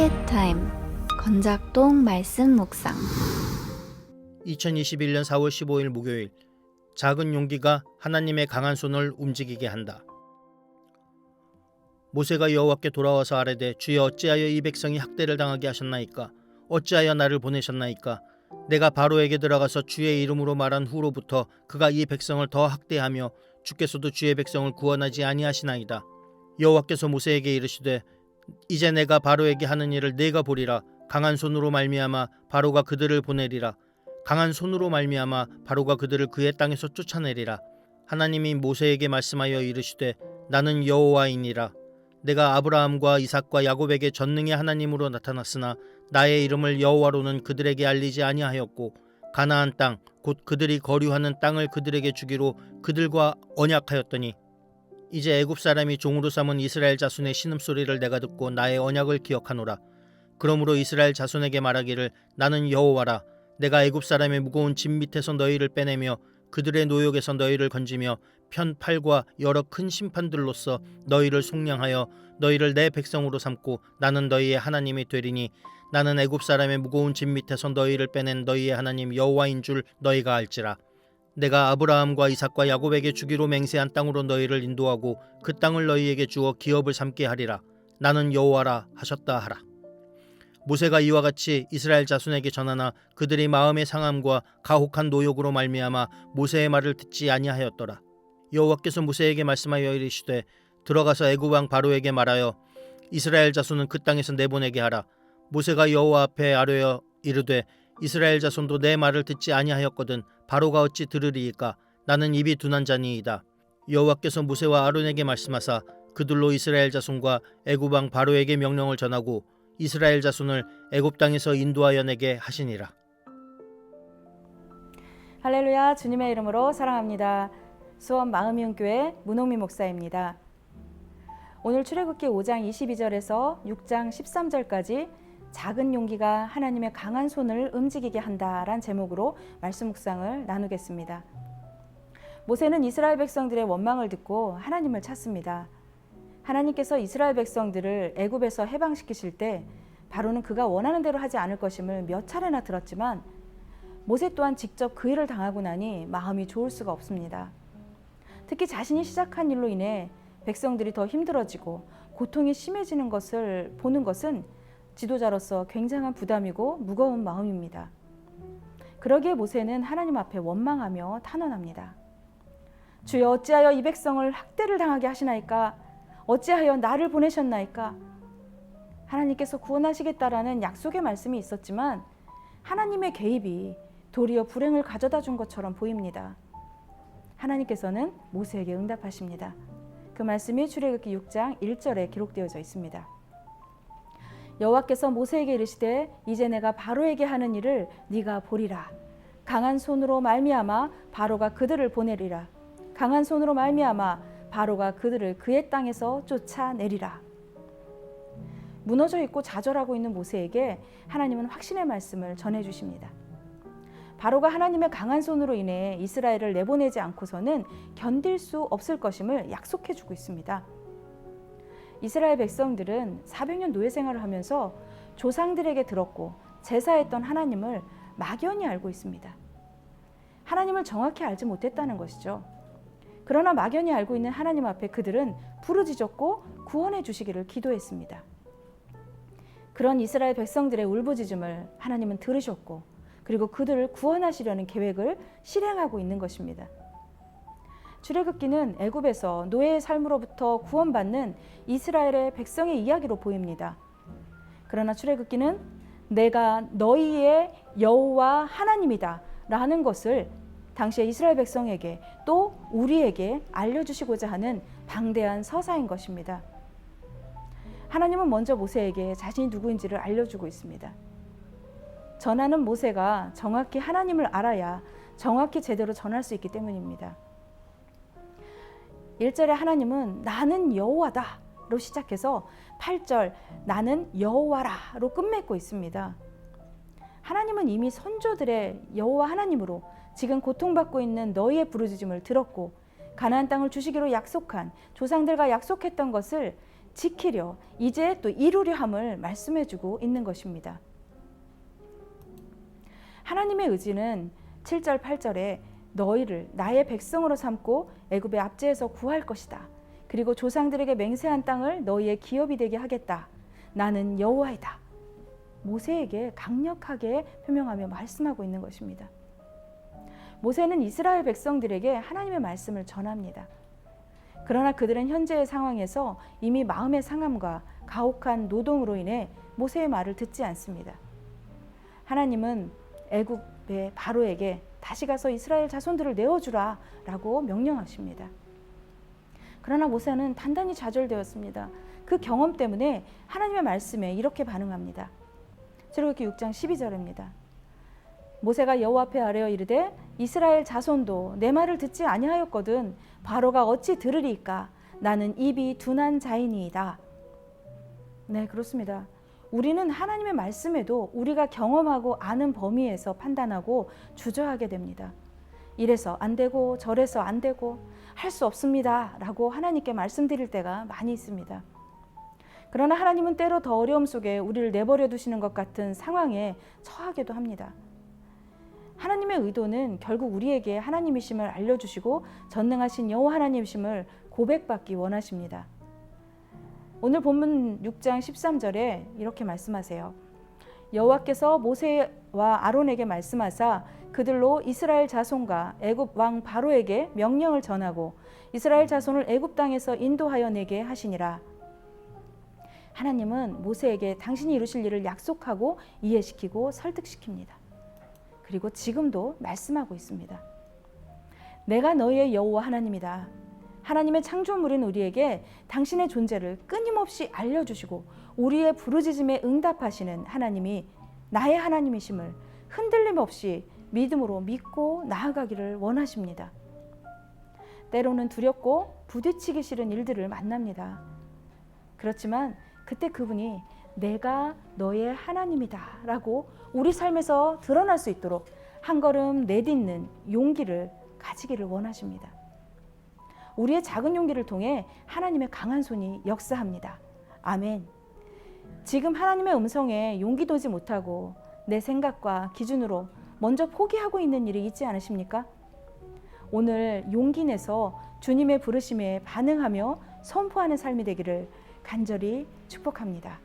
퀴에타임 건작동 말씀 묵상 2021년 4월 15일 목요일 작은 용기가 하나님의 강한 손을 움직이게 한다. 모세가 여호와께 돌아와서 아뢰되 주여 어찌하여 이 백성이 학대를 당하게 하셨나이까? 어찌하여 나를 보내셨나이까? 내가 바로에게 들어가서 주의 이름으로 말한 후로부터 그가 이 백성을 더 학대하며 주께서도 주의 백성을 구원하지 아니하시나이다. 여호와께서 모세에게 이르시되 이제 내가 바로에게 하는 일을 네가 보리라. 강한 손으로 말미암아 바로가 그들을 보내리라. 강한 손으로 말미암아 바로가 그들을 그의 땅에서 쫓아내리라. 하나님이 모세에게 말씀하여 이르시되 나는 여호와이니라. 내가 아브라함과 이삭과 야곱에게 전능의 하나님으로 나타났으나 나의 이름을 여호와로는 그들에게 알리지 아니하였고 가나안 땅 곧 그들이 거류하는 땅을 그들에게 주기로 그들과 언약하였더니 이제 애굽 사람이 종으로 삼은 이스라엘 자손의 신음소리를 내가 듣고 나의 언약을 기억하노라. 그러므로 이스라엘 자손에게 말하기를 나는 여호와라. 내가 애굽 사람의 무거운 짐 밑에서 너희를 빼내며 그들의 노역에서 너희를 건지며 편팔과 여러 큰 심판들로서 너희를 속량하여 너희를 내 백성으로 삼고 나는 너희의 하나님이 되리니 나는 애굽 사람의 무거운 짐 밑에서 너희를 빼낸 너희의 하나님 여호와인 줄 너희가 알지라. 내가 아브라함과 이삭과 야곱에게 주기로 맹세한 땅으로 너희를 인도하고 그 땅을 너희에게 주어 기업을 삼게 하리라. 나는 여호와라 하셨다 하라. 모세가 이와 같이 이스라엘 자손에게 전하나 그들이 마음의 상함과 가혹한 노역으로 말미암아 모세의 말을 듣지 아니하였더라. 여호와께서 모세에게 말씀하여 이르시되 들어가서 애굽 왕 바로에게 말하여 이스라엘 자손은 그 땅에서 내보내게 하라. 모세가 여호와 앞에 아뢰어 이르되 이스라엘 자손도 내 말을 듣지 아니하였거든 바로가 어찌 들으리이까? 나는 입이 둔한 자니이다. 여호와께서 모세와 아론에게 말씀하사 그들로 이스라엘 자손과 애굽 왕 바로에게 명령을 전하고 이스라엘 자손을 애굽 땅에서 인도하여 내게 하시니라. 할렐루야, 주님의 이름으로 사랑합니다. 수원 마음이온교회 문홍미 목사입니다. 오늘 출애굽기 5장 22절에서 6장 13절까지 작은 용기가 하나님의 강한 손을 움직이게 한다란 제목으로 말씀 묵상을 나누겠습니다. 모세는 이스라엘 백성들의 원망을 듣고 하나님을 찾습니다. 하나님께서 이스라엘 백성들을 애굽에서 해방시키실 때 바로는 그가 원하는 대로 하지 않을 것임을 몇 차례나 들었지만 모세 또한 직접 그 일을 당하고 나니 마음이 좋을 수가 없습니다. 특히 자신이 시작한 일로 인해 백성들이 더 힘들어지고 고통이 심해지는 것을 보는 것은 지도자로서 굉장한 부담이고 무거운 마음입니다. 그러기에 모세는 하나님 앞에 원망하며 탄원합니다. 주여 어찌하여 이 백성을 학대를 당하게 하시나이까? 어찌하여 나를 보내셨나이까? 하나님께서 구원하시겠다라는 약속의 말씀이 있었지만 하나님의 개입이 도리어 불행을 가져다 준 것처럼 보입니다. 하나님께서는 모세에게 응답하십니다. 그 말씀이 출애굽기 6장 1절에 기록되어져 있습니다. 여호와께서 모세에게 이르시되 이제 내가 바로에게 하는 일을 네가 보리라. 강한 손으로 말미암아 바로가 그들을 보내리라. 강한 손으로 말미암아 바로가 그들을 그의 땅에서 쫓아내리라. 무너져 있고 좌절하고 있는 모세에게 하나님은 확신의 말씀을 전해주십니다. 바로가 하나님의 강한 손으로 인해 이스라엘을 내보내지 않고서는 견딜 수 없을 것임을 약속해주고 있습니다. 이스라엘 백성들은 400년 노예 생활을 하면서 조상들에게 들었고 제사했던 하나님을 막연히 알고 있습니다. 하나님을 정확히 알지 못했다는 것이죠. 그러나 막연히 알고 있는 하나님 앞에 그들은 부르짖었고 구원해 주시기를 기도했습니다. 그런 이스라엘 백성들의 울부짖음을 하나님은 들으셨고 그리고 그들을 구원하시려는 계획을 실행하고 있는 것입니다. 출애굽기는 애굽에서 노예의 삶으로부터 구원받는 이스라엘의 백성의 이야기로 보입니다. 그러나 출애굽기는 내가 너희의 여호와 하나님이다 라는 것을 당시의 이스라엘 백성에게 또 우리에게 알려주시고자 하는 방대한 서사인 것입니다. 하나님은 먼저 모세에게 자신이 누구인지를 알려주고 있습니다. 전하는 모세가 정확히 하나님을 알아야 정확히 제대로 전할 수 있기 때문입니다. 1절에 하나님은 나는 여호와다로 시작해서 8절 나는 여호와라로 끝맺고 있습니다. 하나님은 이미 선조들의 여호와 하나님으로 지금 고통받고 있는 너희의 부르짖음을 들었고 가나안 땅을 주시기로 약속한 조상들과 약속했던 것을 지키려, 이제 또 이루려 함을 말씀해주고 있는 것입니다. 하나님의 의지는 7절 8절에 너희를 나의 백성으로 삼고 애굽의 압제에서 구할 것이다. 그리고 조상들에게 맹세한 땅을 너희의 기업이 되게 하겠다. 나는 여호와이다. 모세에게 강력하게 표명하며 말씀하고 있는 것입니다. 모세는 이스라엘 백성들에게 하나님의 말씀을 전합니다. 그러나 그들은 현재의 상황에서 이미 마음의 상함과 가혹한 노동으로 인해 모세의 말을 듣지 않습니다. 하나님은 애굽의 바로에게 다시 가서 이스라엘 자손들을 내어주라 라고 명령하십니다. 그러나 모세는 단단히 좌절되었습니다. 그 경험 때문에 하나님의 말씀에 이렇게 반응합니다. 출애굽기 6장 12절입니다. 모세가 여호와 앞에 아뢰어 이르되 이스라엘 자손도 내 말을 듣지 아니하였거든 바로가 어찌 들으리까? 나는 입이 둔한 자이니이다. 네, 그렇습니다. 우리는 하나님의 말씀에도 우리가 경험하고 아는 범위에서 판단하고 주저하게 됩니다. 이래서 안 되고 저래서 안 되고 할 수 없습니다 라고 하나님께 말씀드릴 때가 많이 있습니다. 그러나 하나님은 때로 더 어려움 속에 우리를 내버려 두시는 것 같은 상황에 처하기도 합니다. 하나님의 의도는 결국 우리에게 하나님이심을 알려주시고 전능하신 여호와 하나님이심을 고백받기 원하십니다. 오늘 본문 6장 13절에 이렇게 말씀하세요. 여호와께서 모세와 아론에게 말씀하사 그들로 이스라엘 자손과 애굽 왕 바로에게 명령을 전하고 이스라엘 자손을 애굽 땅에서 인도하여 내게 하시니라. 하나님은 모세에게 당신이 이루실 일을 약속하고 이해시키고 설득시킵니다. 그리고 지금도 말씀하고 있습니다. 내가 너희의 여호와 하나님이다. 하나님의 창조물인 우리에게 당신의 존재를 끊임없이 알려주시고 우리의 부르짖음에 응답하시는 하나님이 나의 하나님이심을 흔들림 없이 믿음으로 믿고 나아가기를 원하십니다. 때로는 두렵고 부딪히기 싫은 일들을 만납니다. 그렇지만 그때 그분이 내가 너의 하나님이다 라고 우리 삶에서 드러날 수 있도록 한 걸음 내딛는 용기를 가지기를 원하십니다. 우리의 작은 용기를 통해 하나님의 강한 손이 역사합니다. 아멘. 지금 하나님의 음성에 용기 도지 못하고 내 생각과 기준으로 먼저 포기하고 있는 일이 있지 않으십니까? 오늘 용기 내서 주님의 부르심에 반응하며 선포하는 삶이 되기를 간절히 축복합니다.